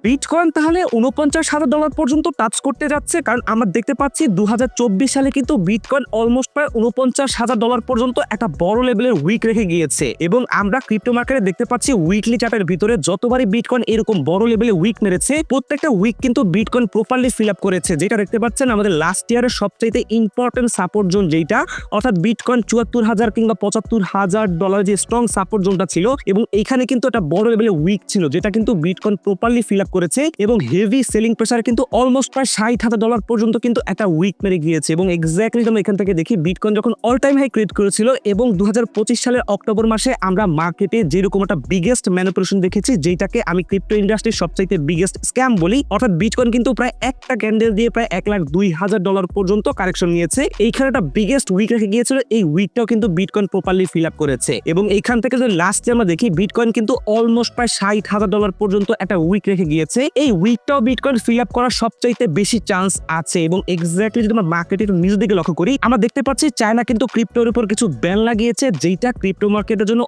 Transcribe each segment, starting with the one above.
Bitcoin তাহলে $৪৯,০০০ পর্যন্ত touch করতে যাচ্ছে, কারণ আমরা দেখতে পাচ্ছি 2024 সালে কিন্তু বিটকয়েন অলমোস্ট প্রায় $৪৯,০০০ পর্যন্ত একটা বড় লেভেলের উইক রেখে গিয়েছে। এবং আমরা ক্রিপ্টো মার্কেটে দেখতে পাচ্ছি উইকলি চার্টের ভিতরে যতবারই বিটকয়েন এরকম বড় লেভেলে উইক মেরেছে, প্রত্যেকটা উইক কিন্তু বিটকয়েন প্রপারলি ফিল আপ করেছে। যেটা দেখতে পাচ্ছেন আমাদের লাস্ট ইয়ারের সবচাইতে ইম্পর্টেন্ট সাপোর্ট জোন, যেটা অর্থাৎ বিটকয়েন ৭৪,০০০ কিংবা $৭৫,০০০ যে স্ট্রং সাপোর্ট জোনটা ছিল, এবং এইখানে কিন্তু একটা বড় লেভেলে উইক ছিল, যেটা কিন্তু বিটকয়েন প্রপারলি ফিল আপ করেছে। এবং হেভি সেলিং প্রেসার কিন্তু অলমোস্ট প্রায় $৬০,০০০ পর্যন্ত কিন্তু একটা উইক মেরে গিয়েছে। এবং এক্স্যাক্টলি আমরা এখান থেকে দেখি বিটকয়েন যখন অল টাইম হাই ক্রিয়েট করেছিল, এবং 2025 সালের অক্টোবর মাসে আমরা মার্কেটে যেরকম একটা বিগেস্ট ম্যানিপুলেশন দেখেছি, যেটাকে আমি ক্রিপ্টো ইন্ডাস্ট্রির সবচাইতে বিগেস্ট স্ক্যাম বলি। অর্থাৎ বিটকয়েন কিন্তু প্রায় একটা ক্যান্ডেল দিয়ে প্রায় $1,02,000 পর্যন্ত কারেকশন নিয়েছে। এইখানে একটা বিগেস্ট উইক রেখে গিয়েছিল, এই উইকটাও কিন্তু বিটকয়েন প্রপারলি ফিল আপ করেছে। এবং এইখান থেকে যদি লাস্ট আমরা দেখি বিটকয়েন কিন্তু অলমোস্ট প্রায় $৬০,০০০ পর্যন্ত একটা উইক রেখে গিয়েছে। এই উইকটাও বিটকয়েন ফিল আপ করার সবচাইতে বেশি চান্স আছে। এবং এক্স্যাক্টলি যদি আমরা মার্কেটের নিজের দিকে লক্ষ্য করি, আমরা দেখতে পাচ্ছি চায়না কিন্তু ক্রিপ্টোর উপর কিছু ব্যান লাগিয়েছে, যেটা ক্রিপ্টো মার্কেটের জন্য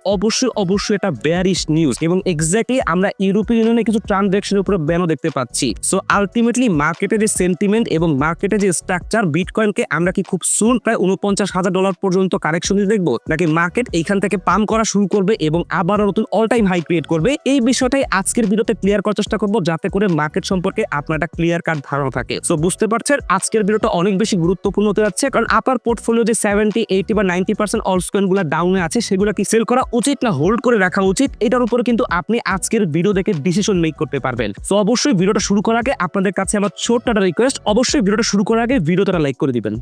অবশ্যই একটা বেয়ারিশ নিউজ। এবং এক্স্যাক্টলি আমরা ইউরোপীয় ইউনিয়নে কিছু ট্রানজাকশনের উপর ব্যানও দেখতে পাচ্ছি। সো আলটিমেটলি মার্কেটের যে সেন্টিমেন্ট এবং মার্কেটের যে স্ট্রাকচার, বিটকয়েনকে আমরা কি খুব সুন প্রায় $৪৯,০০০ পর্যন্ত কারেকশন দেখবো, নাকি মার্কেট এইখান থেকে পাম্প করা শুরু করবে এবং আবারও নতুন অল টাইম হাই ক্রিয়েট করবে? এই বিষয়টাই আজকের ভিডিওতে ক্লিয়ার করার চেষ্টা করবো, যাতে করে মার্কেট সম্পর্কে আপনার একটা ক্লিয়ার কাট ধারণা থাকে। সো বুঝতে পারছেন আজকের ভিডিওটা অনেক বেশি গুরুত্বপূর্ণ হতে যাচ্ছে, কারণ আপনার পোর্টফোলিও যে 70, 80 বা 90% অলসকয়েন গুলো ডাউনে আছে, সেগুলো কি সেল করা উচিত না হোল্ড করে রাখা উচিত, এটার উপরে কিন্তু আপনি আজকের ভিডিও দেখে ডিসিশন মেক করতে পারবেন। সো অবশ্যই ভিডিওটা শুরু করার আগে আপনাদের কাছে আমার ছোট্ট একটা রিকোয়েস্ট, অবশ্যই ভিডিওটা শুরু করার আগে ভিডিওটা লাইক করে দিবেন।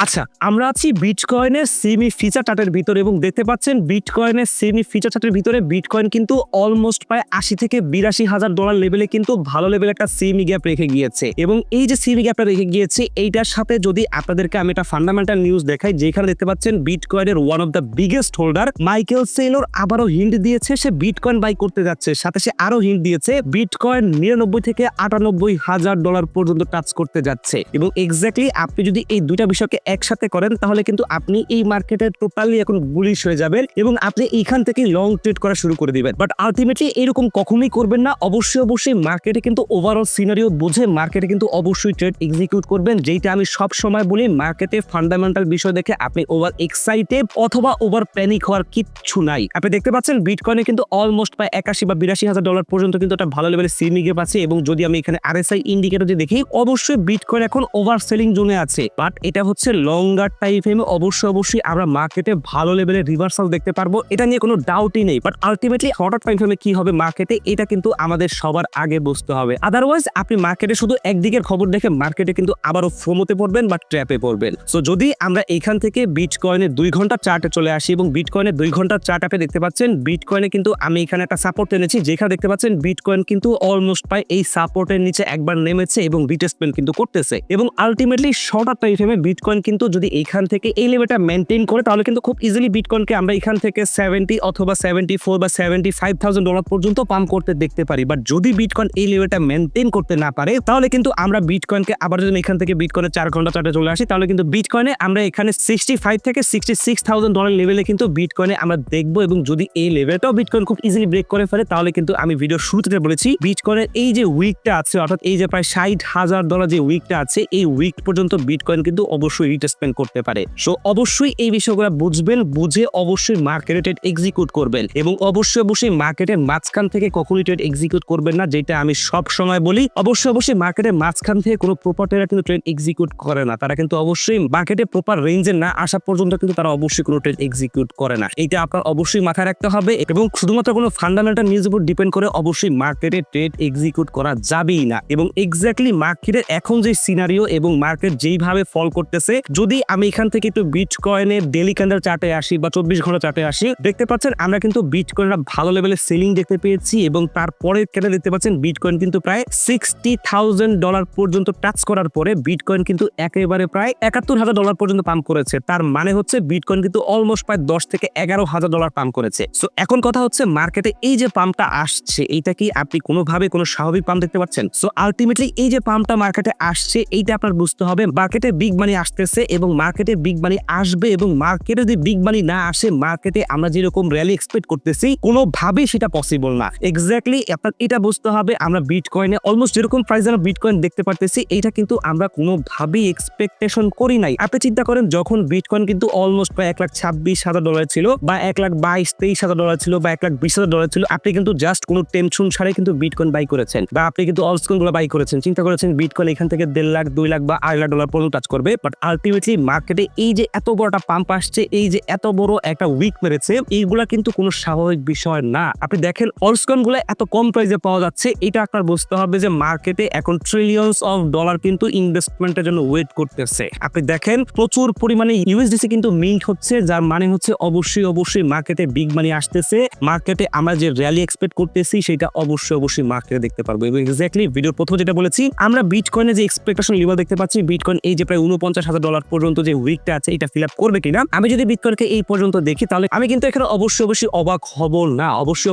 আচ্ছা, আমরা আছি বিটকয়েনের সেমি ফিচার চার্টের ভিতরে, এবং দেখতে পাচ্ছেন বিটকয়েনের সেমি ফিচার চার্টের ভিতরে বিটকয়েন কিন্তু অলমোস্ট প্রায় $80,000 থেকে $82,000 লেভেলে কিন্তু ভালো লেভেলে একটা সেমি গ্যাপ রেখে গিয়েছে। এবং এই যে সেমি গ্যাপটা রেখে গিয়েছে, এইটার সাথে যদি আপনাদেরকে আমি একটা ফান্ডামেন্টাল নিউজ দেখাই, যেখানে দেখতে পাচ্ছেন বিটকয়েনের one of the biggest holder Michael Saylor আবারও হিন্ট দিয়েছে সে বিটকয়েন বাই করতে যাচ্ছে। সাথে সে আরো হিন্ট দিয়েছে বিটকয়েন $99,000 থেকে $98,000 পর্যন্ত টাচ করতে যাচ্ছে। এবং এক্স্যাক্টলি আপনি যদি এই দুইটা বিষয়কে একসাথে করেন, তাহলে কিন্তু আপনি এই মার্কেটে টোটালি এখন বুলিশ হয়ে যাবেন এবং আপনি এইখান থেকে লং ট্রেড করা শুরু করে দিবেন। বাট আলটিমেটলি এরকম কখনোই করবেন না। অবশ্যই মার্কেটে কিন্তু ওভারঅল সিনারিও বুঝে মার্কেটে কিন্তু অবশ্যই ট্রেড এক্সিকিউট করবেন। যেটা আমি সব সময় বলি, মার্কেটে ফান্ডামেন্টাল বিষয় দেখে আপনি ওভার এক্সাইটেড অথবা ওভার প্যানিক হওয়ার কিচ্ছু নাই। আপনি দেখতে পাচ্ছেন বিটকয়েনে কিন্তু অলমোস্ট প্রায় $81,000 বা $82,000 পর্যন্ত কিন্তু একটা ভালো লেভেলের সেমি গ্যাপ আছে। এবং যদি আমি এখানে RSI ইন্ডিকেটর যদি দেখি, অবশ্যই বিটকয়েন এখন ওভার সেলিং জোনে আছে। বাট এটা হচ্ছে লঙ্গার টাইম ফ্রেমে অবশ্যই আমরা মার্কেটে ভালো লেভেলের রিভার্সাল দেখতে পারবো, এটা নিয়ে কোনো ডাউটই নেই। বাট আলটিমেটলি শর্ট টাইম ফ্রেমে কি হবে মার্কেটে, এটা কিন্তু আমাদের সবার আগে বুঝতে হবে। আদারওয়াইজ আপনি মার্কেটে শুধু একদিকের খবর দেখে মার্কেটে কিন্তু আবারও ফোমোতে পড়বেন বা ট্র্যাপে পড়বেন। সো যদি আমরা এখান থেকে বিটকয়েনের 2 ঘন্টার চার্টে চলে আসি, এবং বিটকয়েনের 2 ঘন্টার চার্ট আপনি দেখতে পাচ্ছেন বিটকয়েনে কিন্তু আমি এখানে একটা সাপোর্ট এনেছি, যেখানে দেখতে পাচ্ছেন বিটকয়েন কিন্তু অলমোস্ট প্রায় এই সাপোর্টের নিচে একবার নেমেছে এবং রিটেস্টমেন্ট কিন্তু করতেছে। এবং আলটিমেটলি শর্ট টাইম ফ্রেমে বিটকয়েন কিন্তু যদি এখান থেকে এই লেভেলটা মেইনটেইন করে, তাহলে কিন্তু খুব ইজিলি বিটকয়েনকে আমরা এখান থেকে 70 অথবা 74 বা $75,000 পর্যন্ত পাম্প করতে দেখতে পারি। বাট যদি বিটকয়েন এই লেভেলটা মেইনটেইন করতে না পারে, তাহলে কিন্তু আমরা বিটকয়েনকে আবার যদি এখান থেকে বিটকয়েনের 4 ঘন্টা চার্টে চলে আসি, তাহলে কিন্তু বিটকয়েনে আমরা এখানে 65 থেকে $66,000 লেভেলে কিন্তু বিটকয়েনে আমরা দেখবো। এবং যদি এই লেভেলটাও বিটকয়েন খুব ইজিলি ব্রেক করে ফেলে, তাহলে কিন্তু আমি ভিডিওর শুরুতে বলেছি বিটকয়েনের এই যে উইকটা আছে, অর্থাৎ এই যে প্রায় $60,000 যে উইকটা আছে, এই উইক পর্যন্ত বিটকয়েন কিন্তু অবশ্যই রিটেস্টমেন্ট করতে পারে। সো অবশ্যই এই বিষয়গুলো বুঝবেন, বুঝে অবশ্যই মার্কেটে ট্রেড এক্সিকিউট করবেন। এবং অবশ্যই মার্কেটের মাঝখান থেকে কখনোই ট্রেড এক্সিকিউট করবেন না, যেটা আমি সব সময় বলি। অবশ্যই মার্কেটের মাঝখান থেকে কোনো প্রপার ট্রেডার কিন্তু ট্রেড এক্সিকিউট করে না। তারা কিন্তু অবশ্যই মার্কেটে প্রপার রেঞ্জে না আসা পর্যন্ত কিন্তু তারা অবশ্যই কোনো ট্রেড এক্সিকিউট করে না। এটা আপনার অবশ্যই মাথায় রাখতে হবে। এবং শুধুমাত্র কোনো ফান্ডামেন্টাল নিউজ উপর ডিপেন্ড করে অবশ্যই মার্কেটে ট্রেড এক্সিকিউট করা যাবেই না। এবং এক্স্যাক্টলি মার্কেটের এখন যে সিনারিও এবং মার্কেট যেইভাবে ফল করতেছে, যদি আমি এখান থেকে একটু বিটকয়েনের ডেইলি ক্যান্ডেল চার্টে আসি বা 24 ঘন্টা চার্টে আসি, দেখতে পাচ্ছেন আমরা কিন্তু বিটকয়েনের ভালো লেভেলের সেলিং দেখতে পেয়েছি। এবং তারপরের ক্যান্ডেল দেখতে পাচ্ছেন বিটকয়েন কিন্তু প্রায় $60,000 পর্যন্ত টাচ করার পরে বিটকয়েন কিন্তু একেবারে প্রায় $71,000 পর্যন্ত পাম্প করেছে। তার মানে হচ্ছে বিটকয়েন কিন্তু অলমোস্ট প্রায় $10,000 থেকে $11,000 পাম্প করেছে। সো এখন কথা হচ্ছে মার্কেটে এই যে পাম্পটা আসছে, এইটা কি আপনি কোনোভাবে কোনো স্বাভাবিক পাম্প দেখতে পাচ্ছেন? সো আলটিমেটলি এই যে পাম্পটা মার্কেটে আসছে, এইটা আপনার বুঝতে হবে মার্কেটে বিগ মানি আসতেছে করতেছে এবং মার্কেটে বিগ মানি আসবে এবং মার্কেটে যদি বিগ মানি না আসে মার্কেটে আমরা যেরকম র্যালি এক্সপেক্ট করতেছি কোনোভাবেই সেটা পসিবল না। এক্স্যাক্টলি আপনার এটা বুঝতে হবে, আমরা বিটকয়েনে অলমোস্ট যেরকম প্রাইস আমরা বিটকয়েন দেখতে পারতেছি এইটা কিন্তু আমরা কোনোভাবেই এক্সপেকটেশন করি নাই। আপনি চিন্তা করেন যখন বিটকয়েন কিন্তু অলমোস্ট প্রায় $1,26,000 ছিল বা $1,22,000-23,000 ছিল বা $1,20,000 ছিল, আপনি কিন্তু জাস্ট কোনো টেনশন ছাড়াই কিন্তু বিটকয়েন বাই করেছেন বা আপনি কিন্তু অলসকয়েন গুলো বাই করেছেন। চিন্তা করেছেন বিটকয়েন এখান থেকে $1.5 লাখ, 2 লাখ বা $2.5 লাখ পর্যন্ত টাচ করবে, বাট আলটিমেটলি মার্কেটে এই যে এত বড় একটা পাম্প আসছে, এই যে এত বড় একটা উইক মেরেছে, এইগুলা কিন্তু কোনো স্বাভাবিক বিষয় না। আপনি দেখেন অলসকয়েন গুলো এত কম প্রাইসে পাওয়া যাচ্ছে, এটা আপনার বুঝতে হবে যে মার্কেটে এখন ট্রিলিয়নস অফ ডলার কিন্তু ইনভেস্টমেন্টের জন্য ওয়েট করতেছে। আপনি দেখেন প্রচুর পরিমাণে ইউএসডিসি কিন্তু মিন্ট হচ্ছে, যার মানে হচ্ছে অবশ্যই মার্কেটে বিগ মানি আসতেছে। মার্কেটে আমরা যে র্যালি এক্সপেক্ট করতেছি সেটা অবশ্যই মার্কেটে দেখতে পারবো। এবং এক্স্যাক্টলি ভিডিওর প্রথমে যেটা বলেছি, আমরা বিটকয়েনে যে এক্সপেকটেশন লেভেল দেখতে পাচ্ছি, বিটকয়েন এই যে প্রায় $49,000 পর্যন্ত যে উইকটা আছে এটা ফিল আপ করবে কিনা। আমি যদি বিটকয়েনকে এই পর্যন্ত দেখি তাহলে আমি কিন্তু এখানে অবশ্যই অবাক হব না, অবশ্যই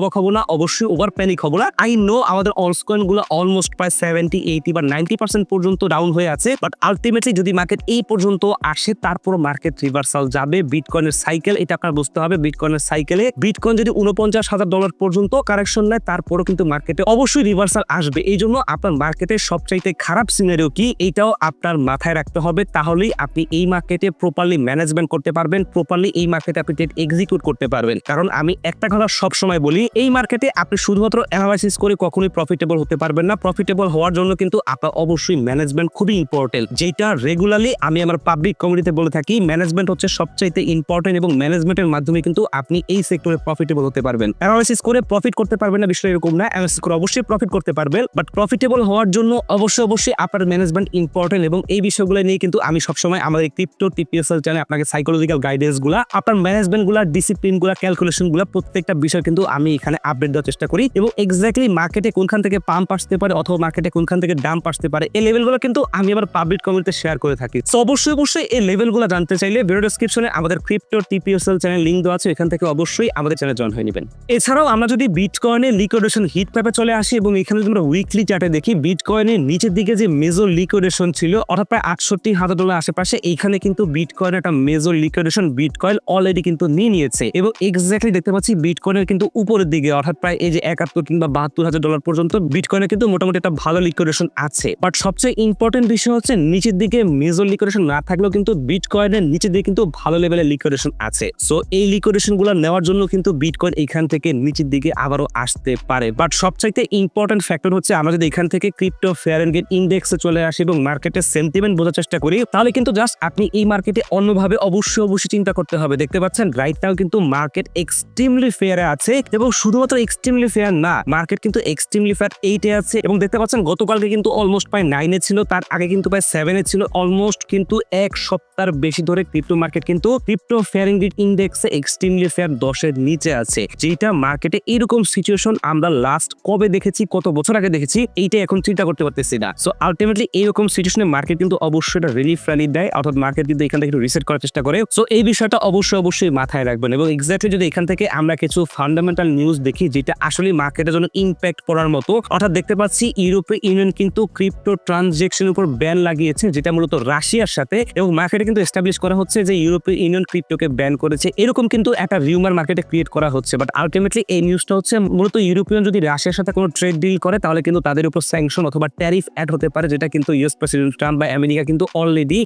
ওভার প্যানিক হব না। আই নো আমাদের অলসকয়েন গুলো অলমোস্ট প্রায় 70, 80 বা 90% পর্যন্ত ডাউন হয়ে আছে, বাট আলটিমেটলি যদি মার্কেট এই পর্যন্ত আসে তারপর মার্কেট রিভার্সাল যাবে। বিটকয়েনের সাইকেল এটা আপনার বুঝতে হবে, বিটকয়েনের সাইকেলে বিটকয়েন যদি $49,000 পর্যন্ত কারেকশন নেয় তারপরও কিন্তু মার্কেটে অবশ্যই রিভার্সাল আসবে। এই জন্য আপনার মার্কেটের সবচাইতে খারাপ সিনারিও কি এইটাও আপনার মাথায় রাখতে হবে, তাহলেই আপনি এই মার্কেটে প্রপারলি ম্যানেজমেন্ট করতে পারবেন, প্রপারলি এই মার্কেটে আপনি ট্রেড এক্সিকিউট করতে পারবেন। কারণ আমি একটা কথা সবসময় বলি, এই মার্কেটে আপনি শুধুমাত্র অ্যানালাইসিস করে কখনোই প্রফিটেবল হতে পারবেন না। প্রফিটেবল হওয়ার জন্য কিন্তু আপনার অবশ্যই ম্যানেজমেন্ট খুবই ইম্পর্টেন্ট, যেটা রেগুলারলি আমি আমার পাবলিক কমিউনিটিতে বলে থাকি। ম্যানেজমেন্ট হচ্ছে সবচাইতে ইম্পর্টেন্ট এবং ম্যানেজমেন্টের মাধ্যমে কিন্তু আপনি এই সেক্টরে প্রফিটেবল হতে পারবেন। অ্যানালাইসিস করে প্রফিট করতে পারবেন না বিষয়টা এরকম না, অ্যানালাইসিস করে অবশ্যই প্রফিট করতে পারবেন, বাট প্রফিটেবল হওয়ার জন্য অবশ্যই আপনার ম্যানেজমেন্ট ইম্পর্টেন্ট। এবং এই বিষয়গুলো নিয়ে কিন্তু আমি সবসময় আমাদের ক্রিপ্টো টিপিএসএল চ্যানেলে আপনাকে সাইকোলজিক্যাল গাইডেন্স গুলা, আপনার ম্যানেজমেন্ট গুলা, ডিসিপ্লিন গুলা, ক্যালকুলেশন গুলা প্রত্যেকটা বিষয় কিন্তু আমি এখানে আপডেট দেওয়ার চেষ্টা করি। এবং এক্স্যাক্টলি মার্কেটে কোনখান থেকে পাম্প আসতে পারে অথবা মার্কেটে কোনখান থেকে ডাম্প আসতে পারে এই লেভেলগুলো কিন্তু আমি আমার পাবলিক কমিউনিটিতে শেয়ার করে থাকি। সো অবশ্যই এই লেভেলগুলো জানতে চাইলে ভিডিও ডেসক্রিপশনে আমাদের ক্রিপ্টো টিপিএসএল চ্যানেল লিংক দেওয়া আছে, এখান থেকে অবশ্যই আমাদের চ্যানেল জয়েন হয়ে নেবেন। এছাড়াও আমরা যদি বিটকয়েনের লিকুইডেশন হিট ম্যাপে চলে আসি এবং এখানে যদি আমরা উইকলি চার্টে দেখি, বিটকয়েনের নিচের দিকে যে মেজর লিকুইডেশন ছিল অর্থাৎ প্রায় $68,000 আশেপাশে, এইখানে কিন্তু বিটকয়েনের একটা মেজর লিকুইডেশন বিটকয়েন অলরেডি কিন্তু নিয়েছে। এবং এক্স্যাক্টলি দেখতে পাচ্ছি বিটকয়েনের কিন্তু উপরের দিকে অর্থাৎ প্রায় এই যে 71 কিংবা $72,000 পর্যন্ত বিটকয়েনের কিন্তু মোটামুটি একটা ভালো লিকুইডেশন আছে। বাট সবচেয়ে ইম্পর্টেন্ট বিষয় হচ্ছে নিচের দিকে মেজর লিকুইডেশন না থাকলেও কিন্তু বিটকয়েনের নিচের দিকে কিন্তু ভালো লেভেলের লিকুইডেশন আছে। সো এই লিকুইডেশন গুলো নেওয়ার জন্য কিন্তু বিটকয়েন এখান থেকে নিচের দিকে আবারও আসতে পারে। বাট সবচাইতে ইম্পর্টেন্ট ফ্যাক্টর হচ্ছে আমরা যদি এখান থেকে ক্রিপ্টো ফেয়ার এন্ড গেট ইন্ডেক্সে চলে আসি এবং মার্কেটের সেন্টিমেন্ট বোঝার চেষ্টা করি, তাহলে কিন্তু জাস্ট আপনি এই মার্কেটে অন্যভাবে অবশ্যই চিন্তা করতে হবে। দেখতে পাচ্ছেন রাইট নাও কিন্তু মার্কেট এক্সট্রিমলি ফেয়ারে আছে এবং শুধুমাত্র এক্সট্রিমলি ফেয়ার না, মার্কেট কিন্তু এক্সট্রিমলি ফেয়ার 8-এ আছে। এবং দেখতে পাচ্ছেন গতকালকে কিন্তু অলমোস্ট প্রায় 9-এ ছিল, তার আগে কিন্তু প্রায় 7-এ ছিল। অলমোস্ট কিন্তু এক সপ্তাহের বেশি ধরে ক্রিপ্টো মার্কেট কিন্তু ক্রিপ্টো ফেয়ার এন্ড গেট ইন্ডেক্সে এক্সট্রিমলি ফেয়ার 10-এর নিচে আছে, যেটা মার্কেটে এরকম সিচুয়েশন আমরা লাস্ট কবে দেখেছি, কত বছর আগে দেখেছি, এইটা এখন চিন্তা করতে পারতেছি না। সো আলটিমেটলি এইরকম সিচুয়েশনে মার্কেট কিন্তু অবশ্যই একটা রিলিফ র্যালি দেয়, অর্থাৎ মার্কেট কিন্তু এখান থেকে একটু রিসেট করার চেষ্টা করে। সো এই বিষয়টা অবশ্যই মাথায় রাখবেন। এবং এক্স্যাক্টলি যদি এখান থেকে আমরা কিছু ফান্ডামেন্টাল নিউজ দেখি যেটা আসলে মার্কেটের জন্য ইম্প্যাক্ট পড়ার মতো, অর্থাৎ দেখতে পাচ্ছি ইউরোপীয় ইউনিয়ন কিন্তু ক্রিপ্টো ট্রানজেকশনের উপর ব্যান লাগিয়েছে, যেটা মূলত রাশিয়ার সাথে। এবং মার্কেটে কিন্তু এস্টাবলিশ করা হচ্ছে যে ইউরোপীয় ইউনিয়ন ক্রিপ্টোকে ব্যান করেছে, এরকম কিন্তু একটা রিউমার মার্কেটে ক্রিয়েট করা হচ্ছে। বাট আলটিমেটলি এই নিউজটা হচ্ছে মূলত ইউরোপিয়ান যদি রাশিয়ার সাথে কোনো ট্রেড ডিল করে তাহলে কিন্তু তাদের উপর স্যাংশন অথবা ট্যারিফ অ্যাড হতে পারে, যেটা কিন্তু ইউএস প্রেসিডেন্ট ট্রাম্প বা আমেরিকা কিন্তু অলরেডি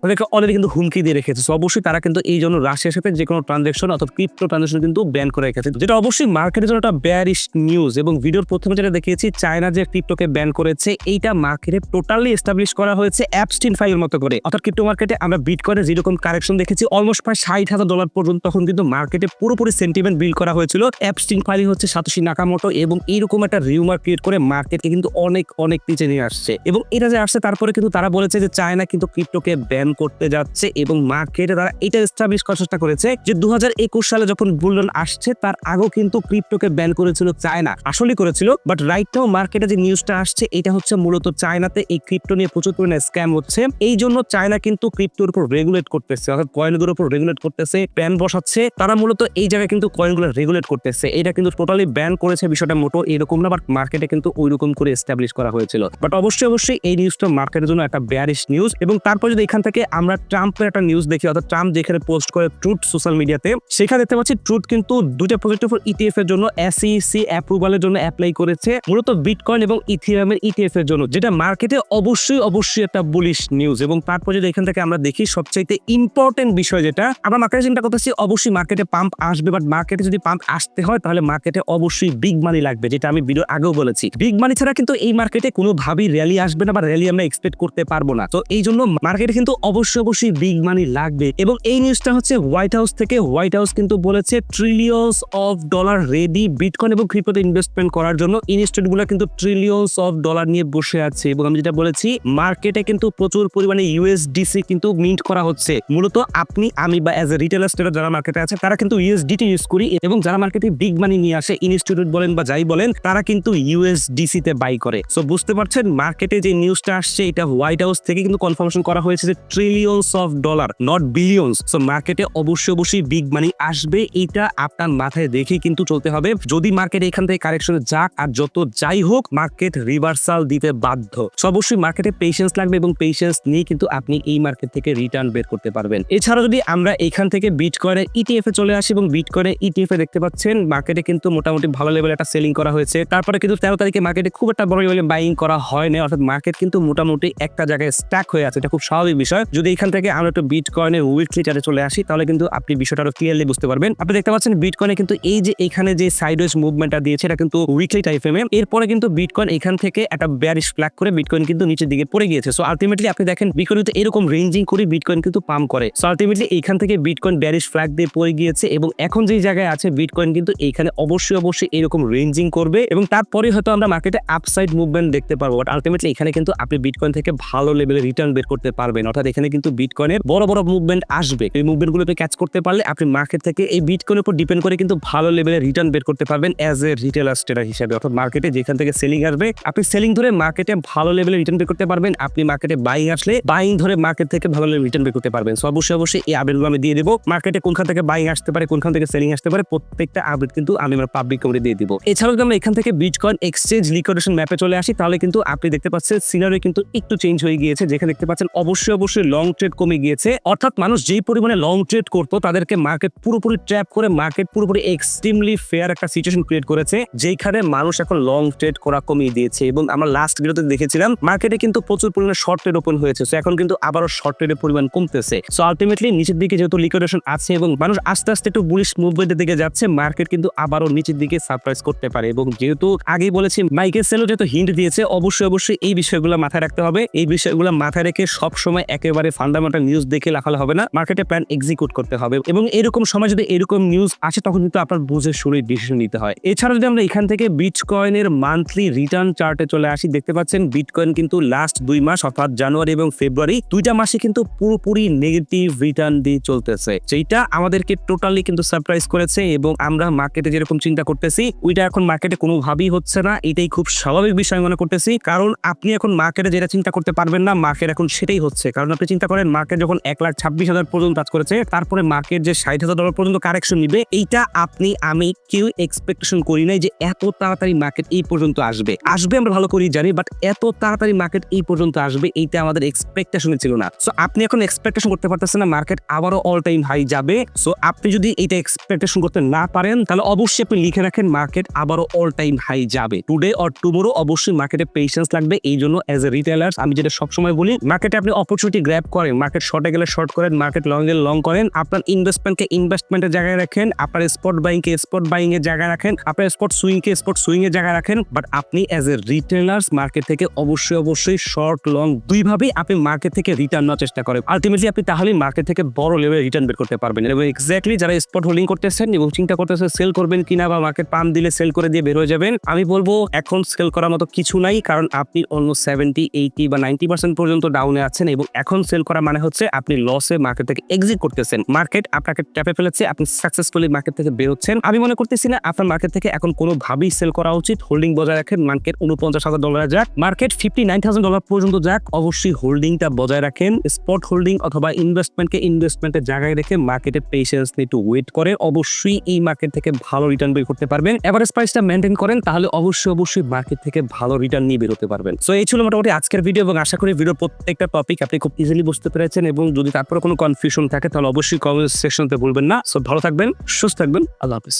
কিন্তু হুমকি দিয়ে রেখেছে। সো অবশ্যই তারা কিন্তু এই জন্য রাশিয়ার সাথে যে কোনো ট্রানজাকশন অথবা ক্রিপ্টো ট্রানজাকশন কিন্তু ব্যান করে রেখেছে, যেটা অবশ্যই মার্কেটের জন্য একটা বেয়ারিশ নিউজ। এবং ভিডিওর প্রথমে যেটা দেখিয়েছি চায়না যে ক্রিপ্টোকে ব্যান করেছে, এইটা মার্কেটে টোটালি এস্টাবলিশ করা হয়েছে অ্যাপস্টিন ফাইলের মতো করে। অর্থাৎ ক্রিপ্টো মার্কেটে আমরা বিটকয়েনের যেরকম কারেকশন দেখেছি অলমোস্ট প্রায় $60,000 পর্যন্ত, তখন কিন্তু মার্কেটে পুরোপুরি সেন্টিমেন্ট বিল্ড করা হয়েছিল। অ্যাপস্টিন ফাইল হচ্ছে সাতোশি নাকামোটো এবং এইরকম একটা রিউমার ক্রিয়েট করে মার্কেটকে কিন্তু অনেক নিচে নিয়ে আসছে। এবং এটা যে আসছে তারপরে কিন্তু তারা বলেছে যে চায়না কিন্তু ক্রিপ্টোকে ব্যান করতে যাচ্ছে এবং মার্কেটে তারা এটা এস্টাবলিশ করার চেষ্টা করেছে যে 2021 সালে যখন বুলরন আসছে তার আগেও কিন্তু ক্রিপ্টোকে ব্যান করেছিল চায়না, আসলে করেছিল। বাট রাইট নাও মার্কেটে যে নিউজটা আসছে এটা হচ্ছে মূলত চায়নাতে এই ক্রিপ্টো নিয়ে প্রচুর পরিমাণে স্ক্যাম হচ্ছে, এই জন্য চায়না কিন্তু ক্রিপ্টোর উপর রেগুলেট করতেছে, অর্থাৎ কয়েনগুলোর উপর রেগুলেট করতেছে, ব্যান বসাচ্ছে। তারা মূলত এই জায়গায় কিন্তু কয়েনগুলো রেগুলেট করতেছে, এটা কিন্তু টোটালি ব্যান করেছে বিষয়টা মোটো এরকম না, বাট মার্কেটে কিন্তু ওইরকম করে এস্টাবলিশ করা হয়েছিল। বাট অবশ্যই এই নিউজটা মার্কেটের জন্য একটা বেয়ারিশ নিউজ। এবং তারপর যদি এখান থেকে আমরা ট্রাম্পের একটা নিউজ দেখি, অর্থাৎ ট্রাম্প যেখানে পোস্ট করে ট্রুথ সোশ্যাল মিডিয়াতে, সেখানে দেখতে পাচ্ছি ট্রুথ কিন্তু দুইটা প্রজেক্টের উপর ইটিএফ এর জন্য SEC অ্যাপ্রুভালের জন্য অ্যাপ্লাই করেছে, মূলত বিটকয়েন এবং ইথিরিয়ামের ইটিএফ এর জন্য, যেটা মার্কেটে অবশ্যই একটা বুলিশ নিউজ। এবং তারপর যদি এখান থেকে আমরা দেখি সবচাইতে ইম্পর্টেন্ট বিষয় যেটা আমরা মার্কেটে চিন্তা করতেছি, অবশ্যই মার্কেটে পাম্প আসবে, বাট মার্কেটে যদি পাম্প আসতে হয় তাহলে মার্কেটে অবশ্যই বিগ মানি লাগবে, যেটা আমি ভিডিও আগেও বলেছি। বিগ মানি ছাড়া কিন্তু এই মার্কেটে কোনোভাবেই র্যালি আসবে না, বা র্যালি আমরা এক্সপেক্ট করতে পারবো না। তো এই জন্য মার্কেটে কিন্তু অবশ্যই বিগ মানি লাগবে। এবং এই নিউজটা হচ্ছে হোয়াইট হাউস থেকে। হোয়াইট হাউস কিন্তু বলেছে trillions of dollar ready bitcoin এবং ক্রিপ্টোতে ইনভেস্টমেন্ট করার জন্য। ইনস্টিটিউটগুলো কিন্তু ট্রিলিয়ন্স অফ ডলার নিয়ে বসে আছে। এবং আমি যেটা বলেছি, মার্কেটে কিন্তু প্রচুর পরিমাণে USDC কিন্তু মিন্ট করা হচ্ছে। মূলত আপনি, আমি বা অ্যাজ এ রিটেলার স্টেটার যারা মার্কেটে আছে তারা কিন্তু USDT ইউজ করি, এবং যারা মার্কেটে বিগ মানি নিয়ে আসে, ইনস্টিটিউট বলেন বা যাই বলেন, তারা কিন্তু USDC তে বাই করে। সো বুঝতে পারছেন মার্কেটে যে নিউজটা আসছে এটা হোয়াইট হাউস থেকে কিন্তু কনফার্মেশন করা হয়েছে যে trillions of dollar, not billions. So মার্কেটে অবশ্যই বিগ মানি আসবে, এটা আপনার মাথায় দেখে কিন্তু চলতে হবে। যদি মার্কেট এখান থেকে কারেকশনে যাক আর যত যাই হোক, মার্কেট রিভার্সাল দিতে বাধ্য। সো অবশ্যই মার্কেটে পেশেন্স লাগবে, এবং পেশেন্স নিয়ে কিন্তু আপনি এই মার্কেট থেকে রিটার্ন বের করতে পারবেন। এছাড়া যদি আমরা এখান থেকে বিটকয়েনের ETF এ চলে আসি, এবং বিটকয়েনের ETF এ দেখতে পাচ্ছেন মার্কেটে কিন্তু মোটামুটি ভালো লেভেলে একটা সেলিং করা হয়েছে। তারপরে কিন্তু 13 তারিখে মার্কেটে খুব একটা বড় লেভেলে বাইং করা হয় না, অর্থাৎ মার্কেট কিন্তু মোটামুটি একটা জায়গায় স্টাক হয়ে আছে। এটা খুব স্বাভাবিক বিষয়। যদি এখান থেকে আমরা একটু বিটকয়েনের উইকলি চার্টে চলে আসি তাহলে কিন্তু আপনি বিষয়টা আরো ক্লিয়ারলি বুঝতে পারবেন। আপনি দেখতে পাচ্ছেন বিটকয়েনে কিন্তু এই যে এখানে যে সাইডওয়েজ মুভমেন্টটা দিয়েছে এটা কিন্তু উইকলি টাইম ফ্রেমে। এরপরে কিন্তু বিটকয়েন এখান থেকে একটা বেয়ারিশ ফ্ল্যাগ করে বিটকয়েন কিন্তু নিচের দিকে পড়ে গিয়েছে। সো আলটিমেটলি আপনি দেখেন বিটকয়েন তো এরকম রেঞ্জিং করে বিটকয়েন কিন্তু পাম্প করে। সো আলটিমেটলি এখান থেকে বিটকয়েন বেয়ারিশ ফ্ল্যাগ দিয়ে পড়ে গিয়েছে, এবং এখন যেই জায়গায় আছে বিটকয়েন কিন্তু এইখানে অবশ্যই এরকম রেঞ্জিং করবে, এবং তারপরে হয়তো আমরা মার্কেটে আপসাইড মুভমেন্ট দেখতে পারবো। বাট আলটিমেটলি এখানে কিন্তু আপনি বিটকয়েন থেকে ভালো লেভেলে রিটার্ন বের করতে পারবেন, অর্থাৎ এখানে কিন্তু বিটকয়েনের বড় মুভমেন্ট আসবে। এই মুভমেন্টগুলো ক্যাচ করতে পারলে আপনি মার্কেট থেকে এই বিটকয়েনের উপর ডিপেন্ড করে কিন্তু ভালো লেভেলে রিটার্ন বের করতে পারবেন অ্যাজ এ রিটেলার স্টেটার হিসেবে। অর্থাৎ মার্কেটে যেখান থেকে সেলিং আসবে আপনি সেলিং ধরে মার্কেটে ভালো লেভেলে রিটার্ন বের করতে পারবেন। আপনি মার্কেটে বাইং আসলে বাইং ধরে মার্কেট থেকে ভালো লেভেলে রিটার্ন বের করতে পারবেন। সো অবশ্যই এই আপডেটগুলো আমি দিয়ে দেবো। মার্কেটে কোনখান থেকে বাইং আসতে পারে, কোনখান থেকে সেলিং আসতে পারে, প্রত্যেকটা আপডেট কিন্তু আমি আমার পাবলিক কমিটি দিয়ে দিব। এছাড়াও যদি আমরা এখান থেকে বিটকয়েন এক্সচেঞ্জ লিকুইডেশন ম্যাপে চলে আসি তাহলে কিন্তু আপনি দেখতে পাচ্ছেন সিনারিও কিন্তু একটু চেঞ্জ হয়ে গিয়েছে। যেখানে দেখতে পাচ্ছেন অবশ্যই লং ট্রেড কমে গিয়েছে, অর্থাৎ মানুষ যেই পরিমাণে লং ট্রেড করতো তাদেরকে মার্কেট পুরোপুরি ট্র্যাপ করে মার্কেট পুরোপুরি এক্সট্রিমলি ফেয়ার একটা সিচুয়েশন ক্রিয়েট করেছে, যেখানে মানুষ এখন লং ট্রেড করা কমিয়ে দিয়েছে। এবং আমরা লাস্ট ভিডিওতে দেখেছিলাম মার্কেটে কিন্তু প্রচুর পরিমাণে শর্ট ট্রেড ওপেন হয়েছে। সো এখন কিন্তু আবারও শর্ট ট্রেডের পরিমাণ কমতেছে। সো আলটিমেটলি নিচের দিকে যেহেতু লিকুইডেশন আছে এবং মানুষ আস্তে একটু বুলিশ মুভমেন্টের দিকে যাচ্ছে, মার্কেট কিন্তু আবারও নিচের দিকে সারপ্রাইজ করতে পারে। এবং যেহেতু আগেই বলেছি মাইকেল সেলও যেহেতু হিন্ট দিয়েছে, অবশ্যই এই বিষয়গুলো মাথায় রাখতে হবে। এই বিষয়গুলো মাথায় রেখে সব সময় একেবারে ফান্ডামেন্টাল নিউজ দেখে লাগালে হবে না, মার্কেটে প্ল্যান এক্সিকিউট করতে হবে। এবং এরকম সময় যদি এরকম নিউজ আসে তখন কিন্তু আপনার বুঝে শুনে ডিসিশন নিতে হয়। এছাড়া যদি আমরা এখান থেকে বিটকয়েনের মান্থলি রিটার্ন চার্টে চলে আসি, দেখতে পাচ্ছেন বিটকয়েন কিন্তু লাস্ট 2 মাস অর্থাৎ জানুয়ারি এবং ফেব্রুয়ারি দুইটা মাসে কিন্তু পুরোপুরি নেগেটিভ রিটার্ন দিয়ে চলতেছে, যেটা আমাদেরকে টোটালি কিন্তু সারপ্রাইজ করেছে। এবং আমরা মার্কেটে যেরকম চিন্তা করতেছি ওইটা এখন মার্কেটে কোনোভাবেই হচ্ছে না। এটাই খুব স্বাভাবিক বিষয় মনে করতেছি, কারণ আপনি এখন মার্কেটে যেটা চিন্তা করতে পারবেন না, মার্কেট এখন সেটাই হচ্ছে। কারণ আপনি চিন্তা করেন মার্কেট যখন 1,26,000 পর্যন্ত টাচ করেছে, তারপরে মার্কেট যে $60,000 পর্যন্ত কারেকশন নিবে, এইটা আপনি আমি কেউ এক্সপেকটেশন করি নাই যে এত তাড়াতাড়ি মার্কেট এই পর্যন্ত আসবে। আমরা ভালো করেই জানি, বাট এত তাড়াতাড়ি মার্কেট এই পর্যন্ত আসবে এইটা আমাদের এক্সপেকটেশনে ছিল না। সো আপনি এখন এক্সপেকটেশন করতে পারতেছেন না মার্কেট আবারও অল টাইম হাই যাবে। সো আপনি যদি এইটা এক্সপেকটেশন করতে না পারেন তাহলে অবশ্যই আপনি লিখে রাখেন মার্কেট আবারও অল টাইম হাই যাবে টুডে অর টুমোরো। অবশ্যই মার্কেটে পেশেন্স লাগবে। এই জন্য এজ এ রিটেলার আমি যেটা সবসময় বলি, মার্কেটে আপনি অপরচুনিটি গ্র্যাব করেন, মার্কেট শর্টে গেলে শর্ট করেন, মার্কেট লং গেলে লং করেন, আপনার ইনভেস্টমেন্টকে ইনভেস্টমেন্টের জায়গায় রাখেন, আপনার স্পট বাইংকে স্পট বাইং এর জায়গায় রাখেন, আপনার স্পট সুইংকে স্পট সুইং এর জায়গায় রাখেন। বাট আপনি এজ এ রিটেলার্স মার্কেট থেকে অবশ্যই শর্ট লং দুইভাবেই আপনি মার্কেট থেকে রিটার্ন নেওয়ার চেষ্টা করেন। আলটিমেটলি আপনি তাহলেই মার্কেট থেকে বড় লেভেলে রিটার্ন বের করতে পারবেন। এবং এক্স্যাক্টলি যারা স্পট হোল্ডিং করতেছেন এবং চিন্তা করতেছেন সেল করবেন কিনা বা মার্কেট পাম্প দিলে সেল করে দিয়ে বের হয়ে যাবেন, আমি বলবো এখন সেল করার মতো কিছু নাই, কারণ আপনি অন্য 70, 80 বা 90% পর্যন্ত ডাউনে আছেন। এবং এখন সেল করা মানে হচ্ছে আপনি লসে মার্কেট থেকে এক্সিট করতেছেন, মার্কেট আপনাকে ট্যাপে ফেলেছে, আপনি সাকসেসফুলি মার্কেট থেকে বের হচ্ছেন। আমি মনে করতেছি না আপনার মার্কেট থেকে এখন কোনোভাবেই সেল করা উচিত। হোল্ডিং বজায় রাখেন, মার্কেট $49,000 যাক, মার্কেট $59,000 পর্যন্ত যাক, অবশ্যই হোল্ডিংটা বজায় রাখেন। স্পট হোল্ডিং অথবা ইনভেস্টমেন্টের জায়গায় রেখে মার্কেটে পেশেন্স নিয়ে একটু ওয়েট করে অবশ্যই এই মার্কেট থেকে ভালো রিটার্ন বের করতে পারবেন। এভারেজ প্রাইসটা মেনটেন করেন, তাহলে অবশ্যই মার্কেট থেকে ভালো রিটার্ন নিয়ে বের হতে পারবেন। সো এই ছিল মোটামুটি আজকের ভিডিও, এবং আশা করি ভিডিওর প্রত্যেকটা টপিক আপনি খুব ইজিলি বুঝতে পেরেছেন, এবং যদি তারপরে কোনো কনফিউশন থাকে তাহলে অবশ্যই কমেন্ট সেকশনতে বলবেন না। সো ভালো থাকবেন, সুস্থ থাকবেন, আল্লাহ হাফিজ।